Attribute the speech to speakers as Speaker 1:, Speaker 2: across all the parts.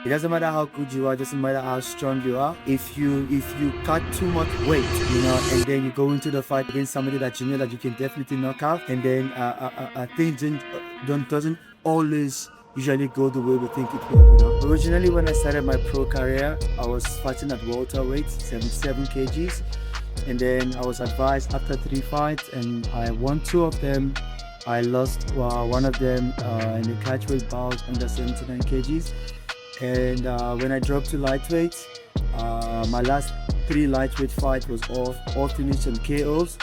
Speaker 1: It doesn't matter how good you are, it doesn't matter how strong you are. If you cut too much weight, and then you go into the fight against somebody that you know that you can definitely knock out, and then things doesn't always usually go the way we think it will, Originally, when I started my pro career, I was fighting at welterweight, 77 kgs. And then I was advised after 3 fights, and I won 2 of them. I lost one of them in the catchweight bout under 79 kgs. And when I dropped to lightweight, my last 3 lightweight fights was all finished in KOs.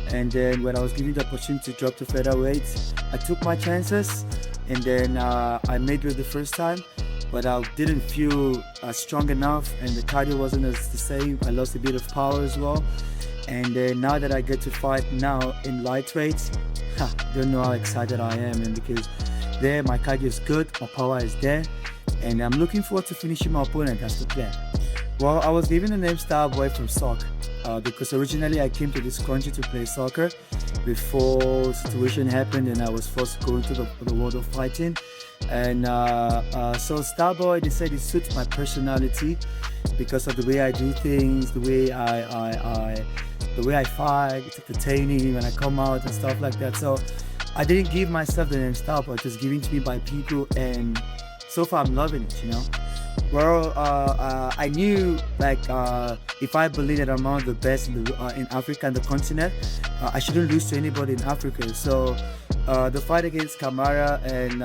Speaker 1: And then when I was given the opportunity to drop to featherweight, I took my chances, and then I made weight the first time, but I didn't feel strong enough, and the cardio wasn't as the same. I lost a bit of power as well. And then now that I get to fight now in lightweight, don't know how excited I am, and because there my cardio is good, my power is there, and I'm looking forward to finishing my opponent. That's the plan. Well, I was given the name Starboy from soccer because originally I came to this country to play soccer before the situation happened and I was forced to go into the world of fighting. And so Starboy, they said it suits my personality because of the way I do things, the way I fight. It's entertaining when I come out and stuff like that. So I didn't give myself the name Starboy, it was given to me by people, and so far I'm loving it, Well, I knew if I believe that I'm one of the best in Africa and the continent, I shouldn't lose to anybody in Africa. So the fight against Kamara, and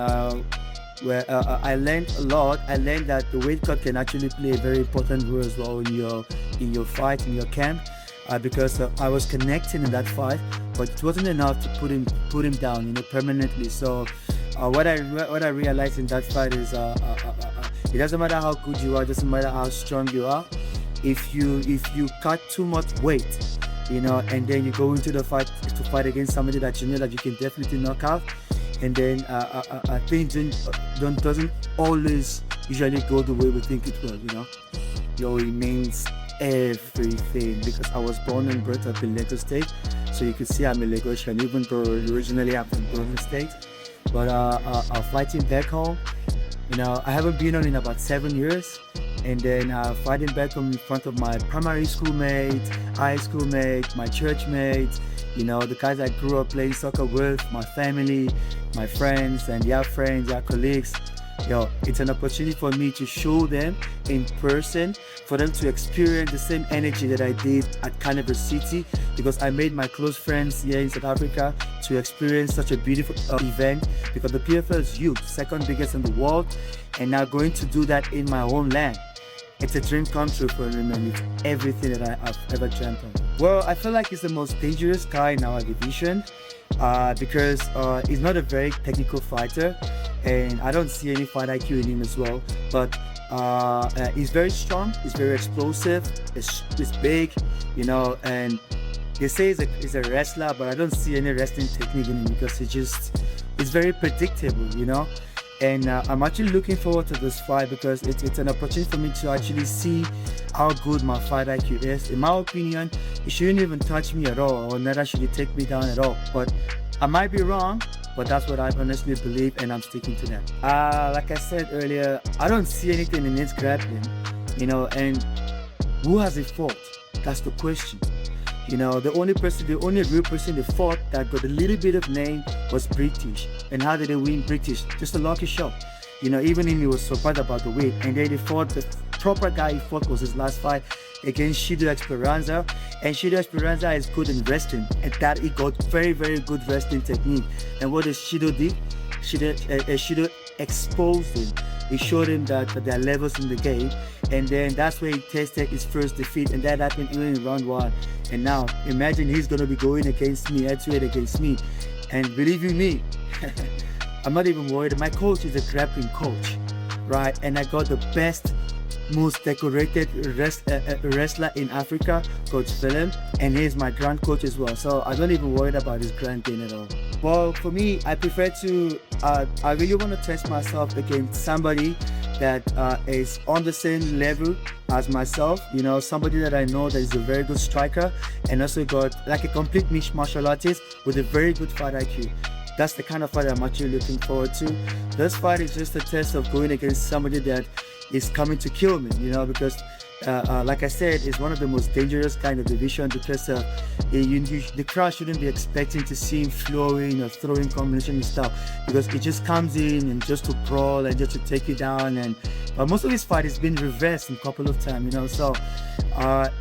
Speaker 1: where I learned a lot. I learned that the weight cut can actually play a very important role as well in your fight, in your camp, because I was connecting in that fight, but it wasn't enough to put him down, permanently. So what I realized in that fight is it doesn't matter how good you are, it doesn't matter how strong you are. If you cut too much weight, and then you go into the fight to fight against somebody that you know that you can definitely knock out, and then things doesn't always usually go the way we think it will, It means everything, because I was born and brought up in Lagos State, so you can see I'm a Lagosian, even though originally I'm from Borno State. But fighting back home, I haven't been on in about 7 years, and then fighting back home in front of my primary school mates, high school mates, my church mates, the guys I grew up playing soccer with, my family, my friends, and their friends, their colleagues. It's an opportunity for me to show them in person, for them to experience the same energy that I did at Carnival City, because I made my close friends here in South Africa to experience such a beautiful event, because the PFL is huge, second biggest in the world, and now going to do that in my homeland. It's a dream come true for me, and it's everything that I've ever dreamt of. Well, I feel like he's the most dangerous guy in our division because he's not a very technical fighter, and I don't see any fight IQ in him as well. But he's very strong, he's very explosive, he's big, and they say he's a wrestler, but I don't see any wrestling technique in him because it's very predictable, And I'm actually looking forward to this fight because it's an opportunity for me to actually see how good my fight IQ is. In my opinion, he shouldn't even touch me at all, or neither should he take me down at all. But I might be wrong, but that's what I honestly believe, and I'm sticking to that. Like I said earlier, I don't see anything in his grappling, and who has he fought? That's the question. The only real person they fought that got a little bit of name was British. And how did they win British? Just a lucky shot. Even him, he was surprised about the weight. And then they fought, the proper guy he fought was his last fight against Shido Esperanza. And Shido Esperanza is good in wrestling, and that he got very, very good wrestling technique. And what does Shido did? Shido exposed him. He showed him that there are levels in the game, and then that's where he tasted his first defeat, and that happened even in round 1. And now imagine he's going to be going against me, head-to-head against me, and believe you me, I'm not even worried. My coach is a grappling coach, right? And I got the best, most decorated wrestler in Africa, Coach Willem, and he's my grand coach as well, so I don't even worry about his grand thing at all. Well, for me, I prefer to I really want to test myself against somebody that is on the same level as myself, somebody that I know that is a very good striker, and also got like a complete mixed martial artist with a very good fight IQ. That's the kind of fight I'm actually looking forward to. This fight is just a test of going against somebody that is coming to kill me, because like I said, it's one of the most dangerous kind of division, because the crowd shouldn't be expecting to see him flowing or throwing combination and stuff, because he just comes in and just to brawl and just to take you down. And most of his fight has been reversed a couple of times, so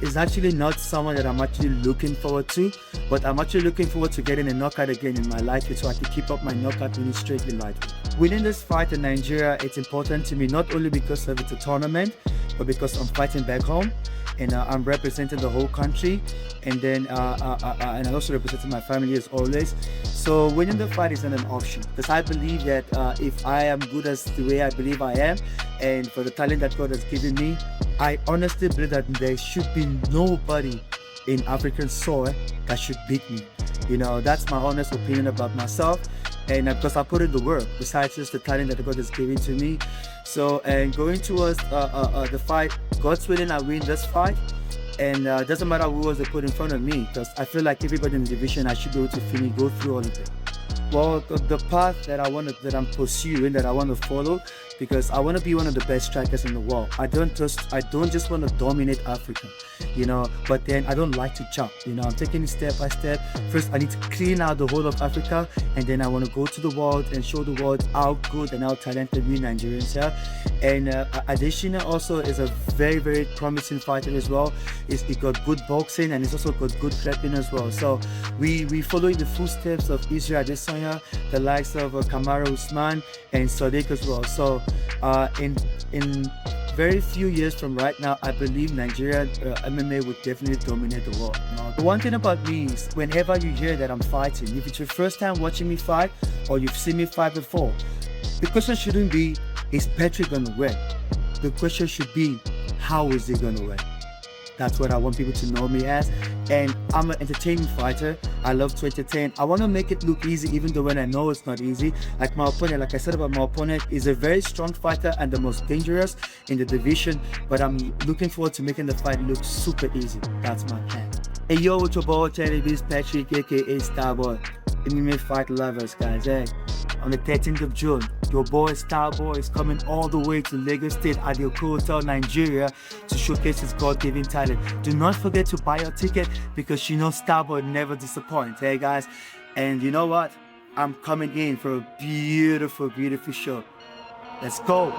Speaker 1: it's actually not someone that I'm actually looking forward to, but I'm actually looking forward to getting a knockout again in my life, so I can keep up my knockout winning streak in life. Winning this fight in Nigeria, it's important to me, not only because of it's a tournament, but because I'm fighting back home, and I'm representing the whole country, and then and I also representing my family as always. So winning the fight isn't an option, because I believe that if I am good as the way I believe I am, and for the talent that God has given me, I honestly believe that there should be nobody in African soil that should beat me. That's my honest opinion about myself, and because I put in the work besides just the talent that God has given to me. So, and going towards the fight, God's willing, I win this fight, and it doesn't matter who was they put in front of me, because I feel like everybody in the division, I should be able to go through all of it. Well, the path that I'm pursuing, that I want to follow, because I want to be one of the best strikers in the world. I don't just want to dominate Africa, but then I don't like to jump. I'm taking it step by step. First, I need to clean out the whole of Africa, and then I want to go to the world and show the world how good and how talented we Nigerians are. And Adesina also is a very, very promising fighter as well. He got good boxing, and he's also got good grappling as well. So we following the footsteps of Israel Adesanya, the likes of Kamaru Usman and Sadiq as well. So in very few years from right now, I believe Nigerian MMA would definitely dominate the world. The one thing about me is, whenever you hear that I'm fighting, if it's your first time watching me fight or you've seen me fight before, the question shouldn't be, is Patrick gonna win? The question should be, how is he gonna win? That's what I want people to know me as. And I'm an entertaining fighter. I love to entertain. I want to make it look easy, even though when I know it's not easy. Like my opponent, like I said about my opponent, is a very strong fighter and the most dangerous in the division. But I'm looking forward to making the fight look super easy. That's my plan. Hey yo, what's your boy? This is Patrick, aka Starboy. MMA fight lovers, guys. Hey, on the 13th of June, your boy Starboy is coming all the way to Lagos State at the Eko Hotel, Nigeria, to showcase his God-given talent. Do not forget to buy your ticket, because Starboy never disappoints. Hey guys, and you know what? I'm coming in for a beautiful, beautiful show. Let's go.